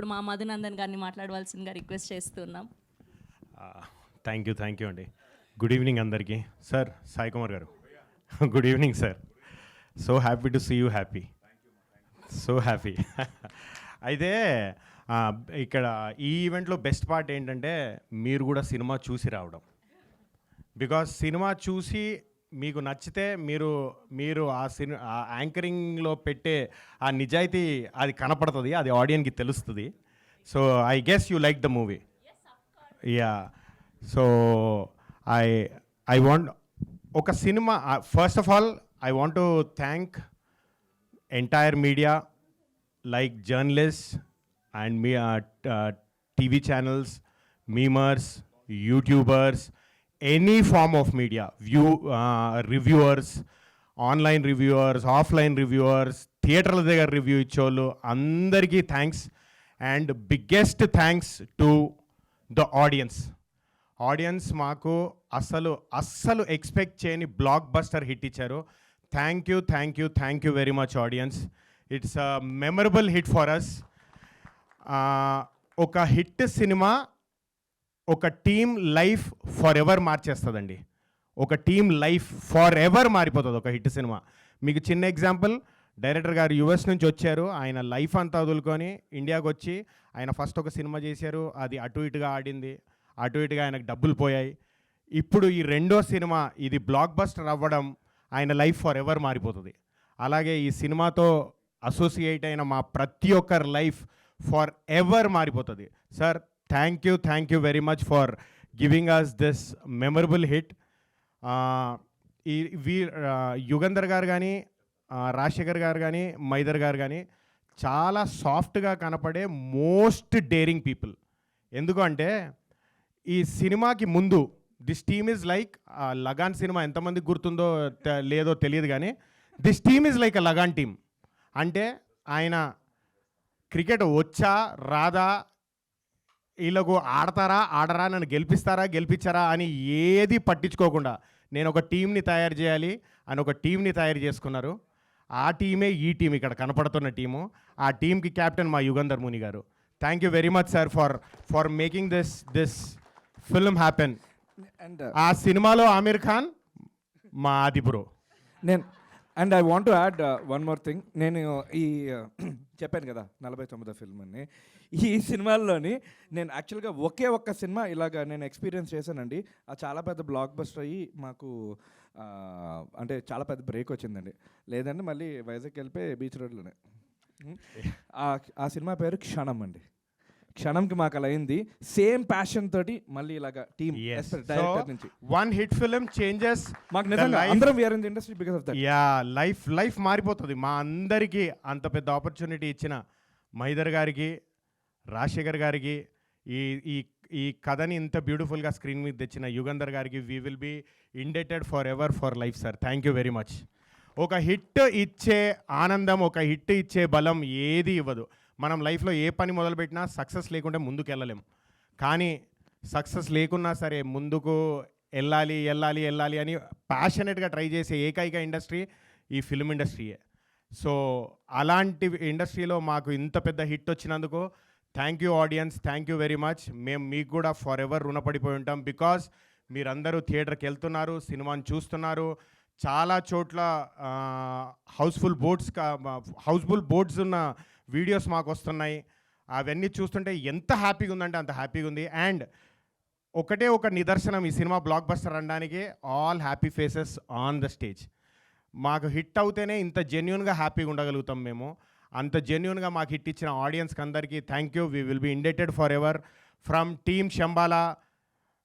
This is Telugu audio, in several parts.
ఇప్పుడు మా మధునందన్ గారిని మాట్లాడవలసిందిగా రిక్వెస్ట్ చేస్తున్నాం. థ్యాంక్ యూ అండి. గుడ్ ఈవినింగ్ అందరికీ. సార్ సాయి కుమార్ గారు, good evening sir. So happy to see you happy, so happy. అయితే ఇక్కడ ఈ ఈవెంట్లో బెస్ట్ పార్ట్ ఏంటంటే మీరు కూడా సినిమా చూసి రావడం. బికాస్ సినిమా చూసి మీకు నచ్చితే మీరు ఆ యాంకరింగ్లో పెట్టే ఆ నిజాయితీ అది కనపడుతుంది, అది ఆడియన్స్కి తెలుస్తుంది. So I guess you like the movie. Yeah, so I want ఒక cinema, first of all I want to thank entire media like journalists and TV channels, memers, YouTubers, any form of media, reviewers, online reviewers, offline reviewers, theatre దగ్గర రివ్యూ ఇచ్చోళ్ళు అందరికీ thanks. And biggest thanks to the audience మాకు అస్సలు ఎక్స్పెక్ట్ చేయని బ్లాక్ బస్టర్ హిట్ ఇచ్చారు. Thank you very much audience. It's a memorable hit for us. ఒక హిట్ సినిమా ఒక టీమ్ లైఫ్ ఫర్ ఎవర్ మార్చేస్తుందండి. ఒక టీమ్ లైఫ్ ఫర్ ఎవర్ మారిపోతుంది ఒక హిట్ సినిమా. మీకు చిన్న ఎగ్జాంపుల్, డైరెక్టర్ గారు యుఎస్ నుంచి వచ్చారు, ఆయన లైఫ్ అంతా వదులుకొని ఇండియాకి వచ్చి ఆయన ఫస్ట్ ఒక సినిమా చేశారు, అది అటు ఇటుగా ఆడింది, అటు ఇటుగా ఆయనకు డబ్బులు పోయాయి. ఇప్పుడు ఈ రెండో సినిమా ఇది బ్లాక్ బస్టర్ అవ్వడం, ఆయన లైఫ్ ఫర్ ఎవర్ మారిపోతుంది. అలాగే ఈ సినిమాతో అసోసియేట్ అయిన మా ప్రతి ఒక్కరి లైఫ్ ఫర్ ఎవర్ మారిపోతుంది. Sir thank you very much for giving us this memorable hit. Yugandhar గారు కానీ, రాజశేఖర్ గారు కానీ, మైదర్ గారు కానీ చాలా సాఫ్ట్గా కనపడే మోస్ట్ డేరింగ్ పీపుల్. ఎందుకంటే ఈ సినిమాకి ముందు this team is like Lagaan cinema ఎంతమందికి గుర్తుందో లేదో తెలియదు కానీ this team is like a Lagaan team. అంటే ఆయన క్రికెట్ వచ్చా రాదా, వీళ్ళకు ఆడరా, నన్ను గెలిపించారా అని ఏది పట్టించుకోకుండా నేను ఒక టీంని తయారు చేయాలి అని ఒక టీంని తయారు చేసుకున్నారు. ఆ టీమే ఈ టీం, ఇక్కడ కనపడుతున్న టీము. ఆ టీంకి కెప్టెన్ మా యుగంధర్ ముని గారు. Thank you very much sir for making this film happen. ఆ సినిమాలో ఆమిర్ ఖాన్ మా ఆది bro. And I want to add one more thing. నేను ఈ చెప్పాను కదా 49వ ఫిల్మ్ అని, ఈ సినిమాల్లోని నేను యాక్చువల్గా ఒక్క సినిమా ఇలాగా నేను ఎక్స్పీరియన్స్ చేశానండి. అది చాలా పెద్ద బ్లాక్ బస్టర్ అయ్యి మాకు అంటే చాలా పెద్ద బ్రేక్ వచ్చిందండి. లేదంటే మళ్ళీ వైజాగ్ వెళ్ళిపోయి బీచ్ రోడ్లోనే. ఆ సినిమా పేరు క్షణం అండి. క్షణంకి మాకు అలా అయింది. సేమ్ ప్యాషన్ తోటి మళ్ళీ ఇలాగా టీమ్ డైరెక్టర్ నుంచి వన్ హిట్ ఫిల్మ్ చేంజెస్ మాకు నిజంగా అందరం we are in the industry because of that. Yeah, life మారిపోతుంది. మా అందరికీ అంత పెద్ద ఆపర్చునిటీ ఇచ్చిన మైదర్ గారికి, రాజశేఖర్ గారికి, ఈ కథని ఇంత బ్యూటిఫుల్గా స్క్రీన్ మీద తెచ్చిన యుగంధర్ గారికి we will be indebted forever for life sir. Thank you very much. ఒక హిట్ ఇచ్చే ఆనందం, ఒక హిట్ ఇచ్చే బలం ఏది ఇవ్వదు. మనం లైఫ్లో ఏ పని మొదలుపెట్టినా సక్సెస్ లేకుంటే ముందుకు వెళ్ళలేం. కానీ సక్సెస్ లేకున్నా సరే ముందుకు వెళ్ళాలి అని ప్యాషనెట్గా ట్రై చేసే ఏకైక ఇండస్ట్రీ ఈ ఫిల్మ్ ఇండస్ట్రీయే. సో అలాంటి ఇండస్ట్రీలో మాకు ఇంత పెద్ద హిట్ వచ్చినందుకు thank you audience, thank you very much. మేము మీకు కూడా ఫర్ ఎవర్ రుణపడిపోయి ఉంటాం. బికాస్ మీరందరూ థియేటర్కి వెళ్తున్నారు, సినిమాని చూస్తున్నారు. చాలా చోట్ల హౌస్ఫుల్ బోర్డ్స్ ఉన్న వీడియోస్ మాకు వస్తున్నాయి. అవన్నీ చూస్తుంటే ఎంత హ్యాపీగా ఉందంటే అంత హ్యాపీగా ఉంది. అండ్ ఒకటే ఒక నిదర్శనం ఈ సినిమా బ్లాక్ బస్టర్ అనడానికి, all happy faces on the stage. మాకు హిట్ అవుతేనే ఇంత జెన్యున్గా హ్యాపీగా ఉండగలుగుతాం మేము. అంత జెన్యున్గా మాకు హిట్ ఇచ్చిన ఆడియన్స్కి అందరికీ thank you. We will be indebted forever from team Shambhala.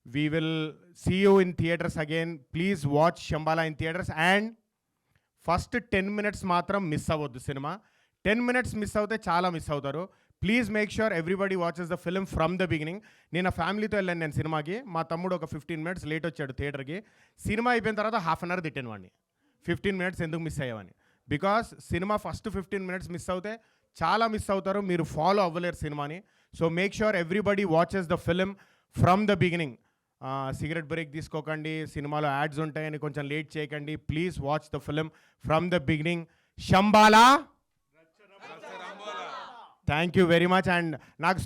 We will see you in theatres again. Please watch Shambhala in theatres. And first 10 minutes మాత్రం మిస్ అవ్వద్దు సినిమా. 10 minutes మిస్ అవుతే చాలా మిస్ అవుతారు. Please make sure everybody watches the film from the beginning. నేను ఫ్యామిలీతో వెళ్ళాను నేను సినిమాకి. మా తమ్ముడు ఒక 15 minutes లేట్ వచ్చాడు థియేటర్కి. సినిమా అయిపోయిన తర్వాత హాఫ్ అన్ అవర్ తిట్టాను వాడిని, 15 minutes ఎందుకు మిస్ అయ్యావని. Because cinema first 15 minutes miss అవుతే చాలా మిస్ అవుతారు, మీరు ఫాలో అవ్వలేరు సినిమాని. So make sure everybody watches the film from the beginning. Cigarette break తీసుకోకండి, సినిమాలో యాడ్స్ ఉంటాయని కొంచెం లేట్ చేయకండి. Please watch the film from the beginning. Shambhala. Thank you very much. And నాకు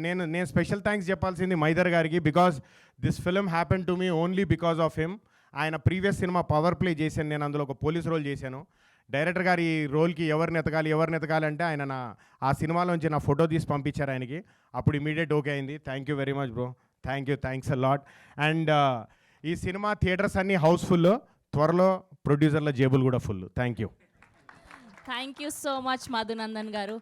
నేను స్పెషల్ థ్యాంక్స్ చెప్పాల్సింది మైదర్ గారికి, because this film happen to me only because of him. ఆయన ప్రీవియస్ సినిమా పవర్ ప్లే చేశాను, నేను అందులో ఒక పోలీస్ రోల్ చేశాను. డైరెక్టర్ గారు ఈ రోల్కి ఎవరిని ఎతకాలి అంటే ఆయన ఆ సినిమాలోంచి నా ఫోటో తీసి పంపించారు ఆయనకి. అప్పుడు ఇమీడియట్ ఓకే అయింది. Thank you very much bro, thanks a lot. And ఈ సినిమా థియేటర్స్ అన్నీ హౌస్ఫుల్, త్వరలో ప్రొడ్యూసర్ల జేబులు కూడా full. Thank you thank you so much Madhunandan గారు.